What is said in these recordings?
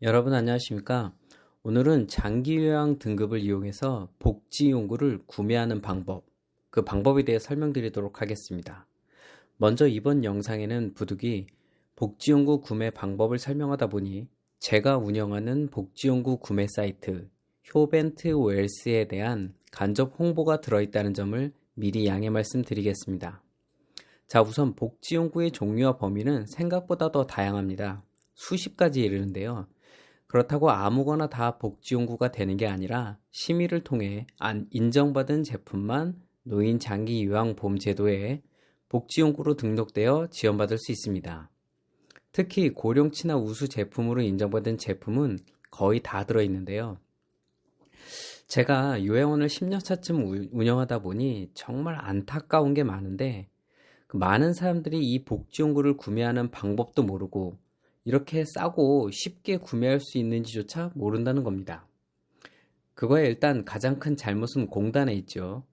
여러분 안녕하십니까? 오늘은 장기요양 등급을 이용해서 복지용구를 구매하는 방법, 그 방법에 대해 설명드리도록 하겠습니다. 먼저 이번 영상에는 부득이 복지용구 구매 방법을 설명하다 보니 제가 운영하는 복지용구 구매 사이트 효벤트 웰스에 대한 간접 홍보가 들어있다는 점을 미리 양해 말씀드리겠습니다. 자, 우선 복지용구의 종류와 범위는 생각보다 더 다양합니다. 수십 가지에 이르는데요. 그렇다고 아무거나 다 복지용구가 되는 게 아니라 심의를 통해 인정받은 제품만 노인 장기 요양보험 제도에 복지용구로 등록되어 지원받을 수 있습니다. 특히 고령치나 우수 제품으로 인정받은 제품은 거의 다 들어있는데요. 제가 요양원을 10년차쯤 운영하다 보니 정말 안타까운 게 많은데 많은 사람들이 이 복지용구를 구매하는 방법도 모르고 이렇게 싸고 쉽게 구매할 수 있는지조차 모른다는 겁니다. 그거에 일단 가장 큰 잘못은 공단에 있죠.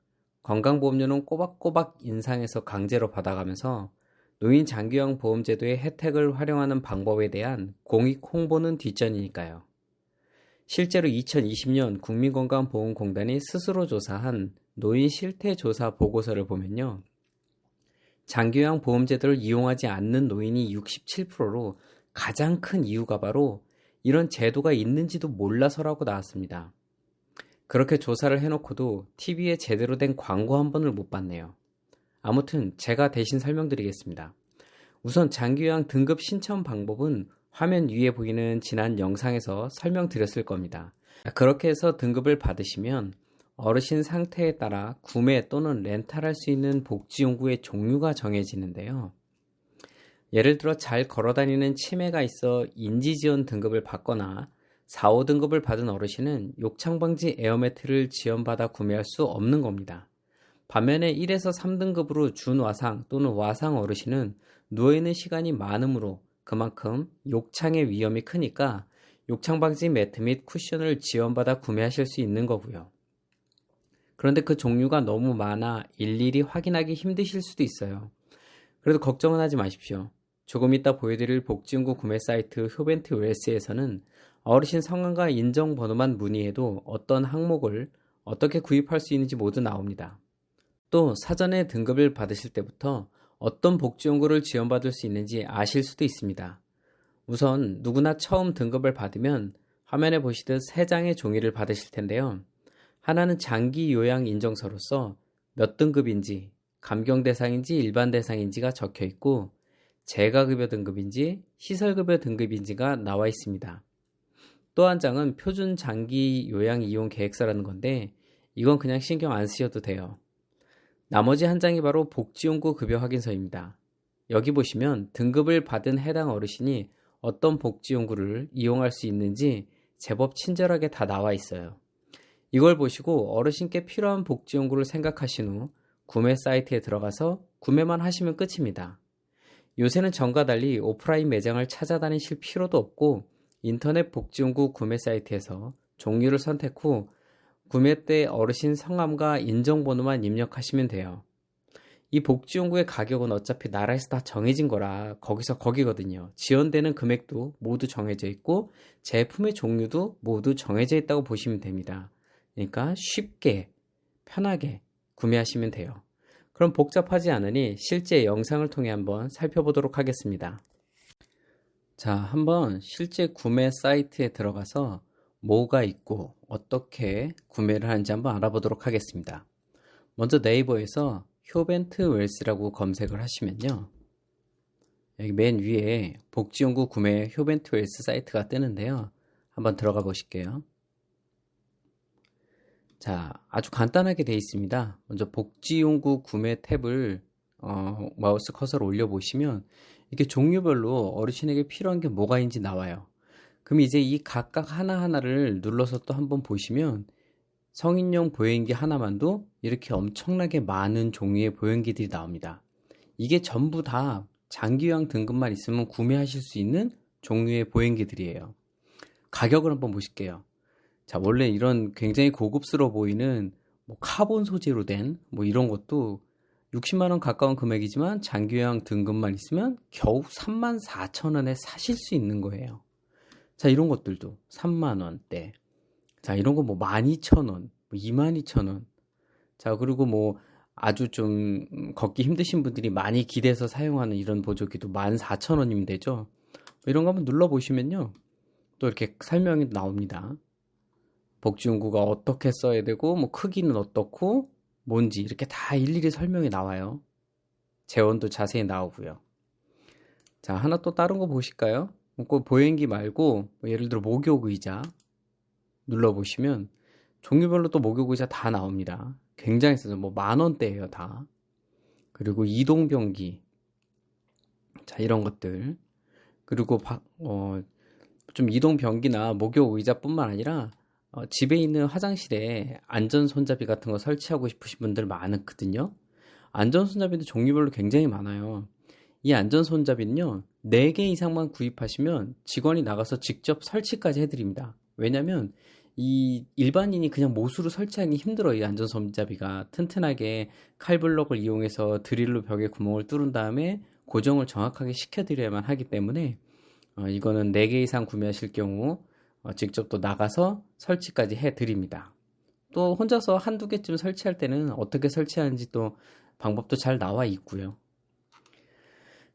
건강보험료는 꼬박꼬박 인상해서 강제로 받아가면서 노인 장기요양 보험제도의 혜택을 활용하는 방법에 대한 공익 홍보는 뒷전이니까요. 실제로 2020년 국민건강보험공단이 스스로 조사한 노인 실태조사 보고서를 보면요. 장기요양 보험제도를 이용하지 않는 노인이 67%로 가장 큰 이유가 바로 이런 제도가 있는지도 몰라서라고 나왔습니다. 그렇게 조사를 해놓고도 TV에 제대로 된 광고 한 번을 못 봤네요. 아무튼 제가 대신 설명드리겠습니다. 우선 장기요양 등급 신청 방법은 화면 위에 보이는 지난 영상에서 설명드렸을 겁니다. 그렇게 해서 등급을 받으시면 어르신 상태에 따라 구매 또는 렌탈할 수 있는 복지용구의 종류가 정해지는데요. 예를 들어 잘 걸어다니는 치매가 있어 인지지원 등급을 받거나 4, 5등급을 받은 어르신은 욕창방지 에어매트를 지원받아 구매할 수 없는 겁니다. 반면에 1에서 3등급으로 준와상 또는 와상 어르신은 누워있는 시간이 많으므로 그만큼 욕창의 위험이 크니까 욕창방지 매트 및 쿠션을 지원받아 구매하실 수 있는 거고요. 그런데 그 종류가 너무 많아 일일이 확인하기 힘드실 수도 있어요. 그래도 걱정은 하지 마십시오. 조금 이따 보여드릴 복지용구 구매 사이트 효벤트 웰스에서는 어르신 성함과 인정번호만 문의해도 어떤 항목을 어떻게 구입할 수 있는지 모두 나옵니다. 또 사전에 등급을 받으실 때부터 어떤 복지용구를 지원받을 수 있는지 아실 수도 있습니다. 우선 누구나 처음 등급을 받으면 화면에 보시듯 3장의 종이를 받으실 텐데요. 하나는 장기 요양 인정서로서 몇 등급인지, 감경 대상인지 일반 대상인지가 적혀 있고 재가급여 등급인지 시설급여 등급인지가 나와 있습니다. 또 한 장은 표준 장기 요양 이용 계획서라는 건데 이건 그냥 신경 안 쓰셔도 돼요. 나머지 한 장이 바로 복지용구 급여 확인서입니다. 여기 보시면 등급을 받은 해당 어르신이 어떤 복지용구를 이용할 수 있는지 제법 친절하게 다 나와 있어요. 이걸 보시고 어르신께 필요한 복지용구를 생각하신 후 구매 사이트에 들어가서 구매만 하시면 끝입니다. 요새는 전과 달리 오프라인 매장을 찾아다니실 필요도 없고 인터넷 복지용구 구매 사이트에서 종류를 선택 후 구매 때 어르신 성함과 인정번호만 입력하시면 돼요. 이 복지용구의 가격은 어차피 나라에서 다 정해진 거라 거기서 거기거든요. 지원되는 금액도 모두 정해져 있고 제품의 종류도 모두 정해져 있다고 보시면 됩니다. 그러니까 쉽게 편하게 구매하시면 돼요. 그럼 복잡하지 않으니 실제 영상을 통해 한번 살펴보도록 하겠습니다. 자, 한번 실제 구매 사이트에 들어가서 뭐가 있고 어떻게 구매를 하는지 한번 알아보도록 하겠습니다. 먼저 네이버에서 효벤트 웰스라고 검색을 하시면요. 여기 맨 위에 복지용구 구매 효벤트 웰스 사이트가 뜨는데요. 한번 들어가 보실게요. 자, 아주 간단하게 되어 있습니다. 먼저 복지용구 구매 탭을 마우스 커서를 올려보시면 이렇게 종류별로 어르신에게 필요한 게 뭐가 있는지 나와요. 그럼 이제 이 각각 하나하나를 눌러서 또 한번 보시면 성인용 보행기 하나만도 이렇게 엄청나게 많은 종류의 보행기들이 나옵니다. 이게 전부 다 장기요양 등급만 있으면 구매하실 수 있는 종류의 보행기들이에요. 가격을 한번 보실게요. 자, 원래 이런 굉장히 고급스러워 보이는 카본 소재로 된 이런 것도 60만원 가까운 금액이지만 장기요양 등급만 있으면 겨우 34,000원에 사실 수 있는 거예요. 자, 이런 것들도 3만 원대. 자, 이런 거 뭐 12,000원, 뭐 22,000원. 자, 그리고 뭐 아주 좀 걷기 힘드신 분들이 많이 기대서 사용하는 이런 보조기도 14,000원이면 되죠. 뭐 이런 거 한번 눌러보시면요. 또 이렇게 설명이 나옵니다. 복지용구가 어떻게 써야 되고, 뭐 크기는 어떻고, 뭔지 이렇게 다 일일이 설명이 나와요. 재원도 자세히 나오고요. 자, 하나 또 다른 거 보실까요? 꼭 보행기 말고, 뭐 예를 들어 목욕 의자 눌러보시면 종류별로 또 목욕 의자 다 나옵니다. 굉장히 싸죠. 뭐 10,000원대예요, 다. 그리고 이동변기. 자, 이런 것들. 그리고 좀 이동변기나 목욕 의자뿐만 아니라 집에 있는 화장실에 안전 손잡이 같은 거 설치하고 싶으신 분들 많거든요. 안전 손잡이도 종류별로 굉장히 많아요. 이 안전 손잡이는요, 4개 이상만 구입하시면 직원이 나가서 직접 설치까지 해드립니다. 왜냐면 이 일반인이 그냥 못으로 설치하기 힘들어요. 이 안전 손잡이가 튼튼하게 칼블럭을 이용해서 드릴로 벽에 구멍을 뚫은 다음에 고정을 정확하게 시켜드려야만 하기 때문에 이거는 4개 이상 구매하실 경우 직접 또 나가서 설치까지 해드립니다. 또 혼자서 한두 개쯤 설치할 때는 어떻게 설치하는지 또 방법도 잘 나와 있고요.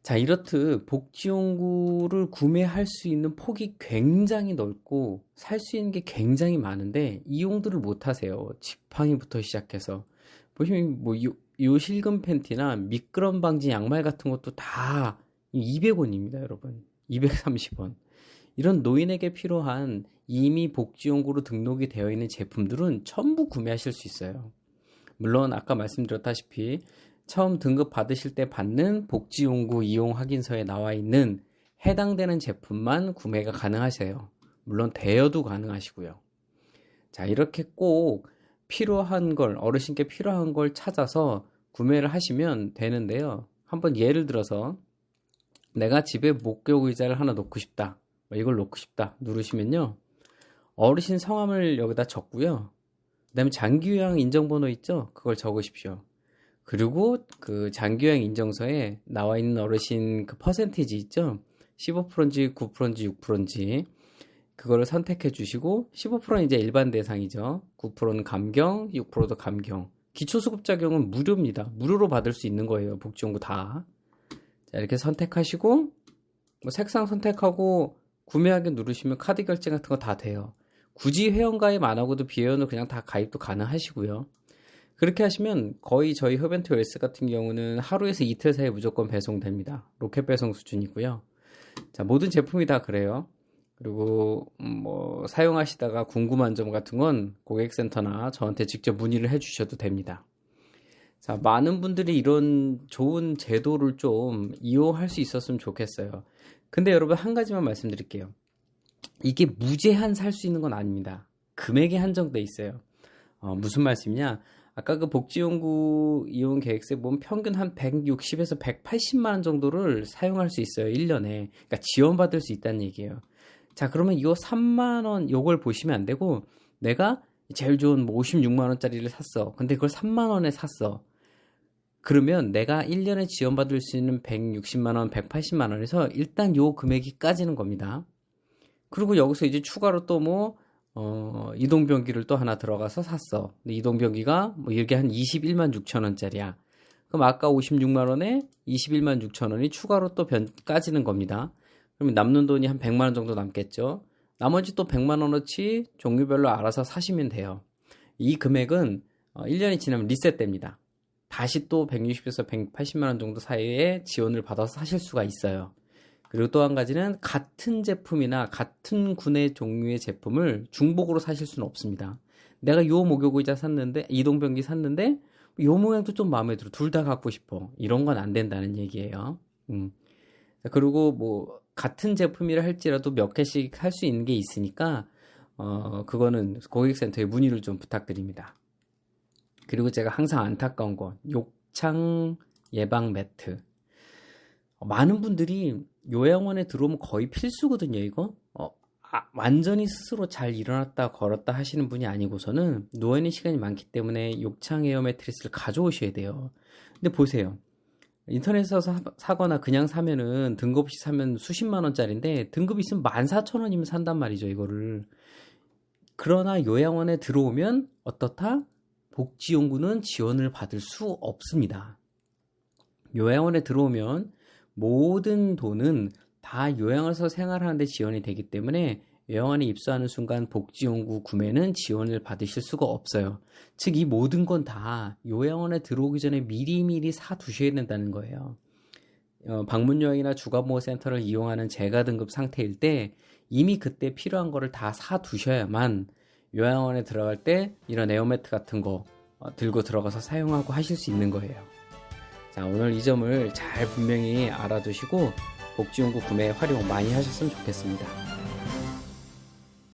자, 이렇듯 복지용구를 구매할 수 있는 폭이 굉장히 넓고 살 수 있는 게 굉장히 많은데 이용들을 못 하세요. 지팡이부터 시작해서 보시면 뭐 요 실금 팬티나 미끄럼 방지 양말 같은 것도 다 200원입니다, 여러분. 230원. 이런 노인에게 필요한 이미 복지용구로 등록이 되어 있는 제품들은 전부 구매하실 수 있어요. 물론 아까 말씀드렸다시피 처음 등급 받으실 때 받는 복지용구 이용 확인서에 나와 있는 해당되는 제품만 구매가 가능하세요. 물론 대여도 가능하시고요. 자, 이렇게 꼭 필요한 걸, 어르신께 필요한 걸 찾아서 구매를 하시면 되는데요. 한번 예를 들어서 내가 집에 목욕 의자를 하나 놓고 싶다. 이걸 놓고 싶다. 누르시면요. 어르신 성함을 여기다 적고요. 그 다음에 장기요양 인정번호 있죠? 그걸 적으십시오. 그리고 그 장기요양 인정서에 나와 있는 어르신 그 퍼센티지 있죠? 15%인지 9%인지 6%인지 그거를 선택해 주시고 15%는 이제 일반 대상이죠. 9%는 감경, 6%도 감경. 기초수급 적용은 무료입니다. 무료로 받을 수 있는 거예요. 복지용구 다. 자, 이렇게 선택하시고 뭐 색상 선택하고 구매하기 누르시면 카드 결제 같은 거 다 돼요. 굳이 회원가입 안 하고도 비회원으로 그냥 다 가입도 가능하시고요. 그렇게 하시면 거의 저희 흡연트 웰스 같은 경우는 하루에서 이틀 사이에 무조건 배송됩니다. 로켓 배송 수준이고요. 자, 모든 제품이 다 그래요. 그리고 뭐 사용하시다가 궁금한 점 같은 건 고객센터나 저한테 직접 문의를 해주셔도 됩니다. 자, 많은 분들이 이런 좋은 제도를 좀 이용할 수 있었으면 좋겠어요. 근데 여러분 한 가지만 말씀드릴게요. 이게 무제한 살 수 있는 건 아닙니다. 금액이 한정돼 있어요. 무슨 말씀이냐? 아까 그 복지용구 이용 계획서에 보면 평균 한 160에서 180만 원 정도를 사용할 수 있어요. 1년에. 그러니까 지원받을 수 있다는 얘기예요. 자, 그러면 이거 3만 원 요걸 보시면 안 되고 내가 제일 좋은 뭐 56만 원짜리를 샀어. 근데 그걸 3만 원에 샀어. 그러면 내가 1년에 지원받을 수 있는 160만 원, 180만 원에서 일단 요 금액이 까지는 겁니다. 그리고 여기서 이제 추가로 또 뭐 이동변기를 또 하나 들어가서 샀어. 근데 이동변기가 뭐 이게 한 21만 6천 원짜리야. 그럼 아까 56만 원에 21만 6천 원이 추가로 또 까지는 겁니다. 그러면 남는 돈이 한 100만 원 정도 남겠죠. 나머지 또 100만 원어치 종류별로 알아서 사시면 돼요. 이 금액은 1년이 지나면 리셋됩니다. 다시 또 160에서 180만 원 정도 사이에 지원을 받아서 사실 수가 있어요. 그리고 또 한 가지는 같은 제품이나 같은 군의 종류의 제품을 중복으로 사실 수는 없습니다. 내가 요 목욕 의자 샀는데, 이동변기 샀는데 요 모양도 좀 마음에 들어. 둘 다 갖고 싶어. 이런 건 안 된다는 얘기예요. 그리고 뭐 같은 제품이라 할지라도 몇 개씩 살 수 있는 게 있으니까 그거는 고객센터에 문의를 좀 부탁드립니다. 그리고 제가 항상 안타까운 건 욕창 예방 매트. 많은 분들이 요양원에 들어오면 거의 필수거든요, 이거. 완전히 스스로 잘 일어났다 걸었다 하시는 분이 아니고서는 누워있는 시간이 많기 때문에 욕창 에어 매트리스를 가져오셔야 돼요. 근데 보세요. 인터넷에서 사거나 그냥 사면은 등급 없이 사면 수십만 원짜리인데 등급 있으면 14,000원이면 산단 말이죠, 이거를. 그러나 요양원에 들어오면 어떻다? 복지용구는 지원을 받을 수 없습니다. 요양원에 들어오면 모든 돈은 다 요양원에서 생활하는데 지원이 되기 때문에 요양원에 입소하는 순간 복지용구 구매는 지원을 받으실 수가 없어요. 즉, 이 모든 건 다 요양원에 들어오기 전에 미리미리 사두셔야 된다는 거예요. 방문요양이나 주간보호센터를 이용하는 재가 등급 상태일 때 이미 그때 필요한 거를 다 사두셔야만 요양원에 들어갈 때 이런 에어매트 같은 거 들고 들어가서 사용하고 하실 수 있는 거예요. 자, 오늘 이 점을 잘 분명히 알아두시고 복지용구 구매 활용 많이 하셨으면 좋겠습니다.